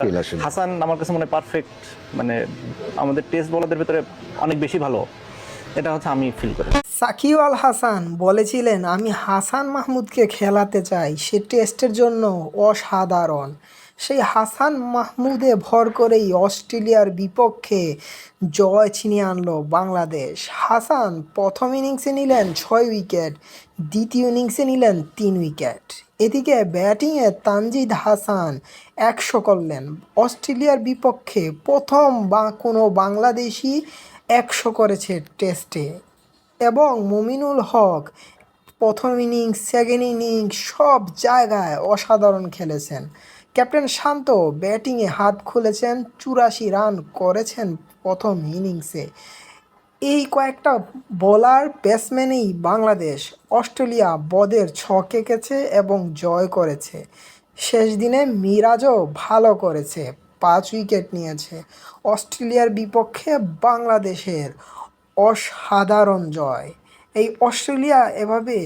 Feel আসলে। হাসান আমার কাছে মনে হয় পারফেক্ট, মানে আমাদের টেস্ট বোলারদের ভিতরে অনেক বেশি ভালো, এটা হচ্ছে আমি ফিল করি। সাকিব আল হাসান বলেছিলেন, আমি হাসান মাহমুদকে খেলাতে চাই, সে টেস্টের জন্য অসাধারণ। সেই হাসান মাহমুদে ভর করেই অস্ট্রেলিয়ার বিপক্ষে জয় ছিনিয়ে আনলো বাংলাদেশ। হাসান প্রথম ইনিংসে নিলেন 6 উইকেট, দ্বিতীয় ইনিংসে নিলেন 3 উইকেট। এদিকে ব্যাটিংয়ে তানজিদ হাসান 100 করলেন। অস্ট্রেলিয়ার বিপক্ষে প্রথম কোনো বাংলাদেশি 100 করেছে টেস্টে। এবং মুমিনুল হক প্রথম ইনিংস, সেকেন্ড ইনিংস সব জায়গায় অসাধারণ খেলেছেন। ক্যাপ্টেন শান্ত ব্যাটিংয়ে হাত খুলেছেন, 84 রান করেছেন প্রথম ইনিংসে। এই কয়েকটা বোলার ব্যাটসম্যানেই বাংলাদেশ অস্ট্রেলিয়া বদের ছক এঁকেছে এবং জয় করেছে। শেষ দিনে মিরাজও ভালো করেছে, 5 উইকেট নিয়েছে। অস্ট্রেলিয়ার বিপক্ষে বাংলাদেশের অসাধারণ জয়। এই অস্ট্রেলিয়া এভাবে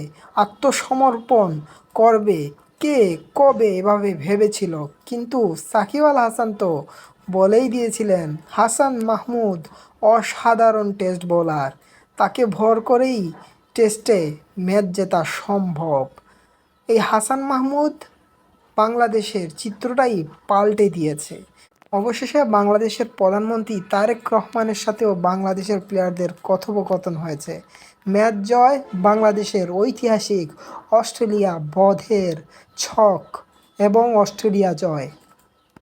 আত্মসমর্পণ করবে, কে কবে এভাবে ভেবেছিল? কিন্তু সাকিব আল হাসান তো বলেই দিয়েছিলেন হাসান মাহমুদ অসাধারণ টেস্ট বোলার, তাকে ভর করেই টেস্টে ম্যাচ জেতা সম্ভব। এই হাসান মাহমুদ বাংলাদেশের চিত্রটাই পাল্টে দিয়েছে। অবশেষে বাংলাদেশের প্রধানমন্ত্রী তারেক রহমানের সাথেও বাংলাদেশের প্লেয়ারদের কথোপকথন হয়েছে। ম্যাচ জয় বাংলাদেশের, ঐতিহাসিক অস্ট্রেলিয়া বধের ছক এবং অস্ট্রেলিয়া জয়।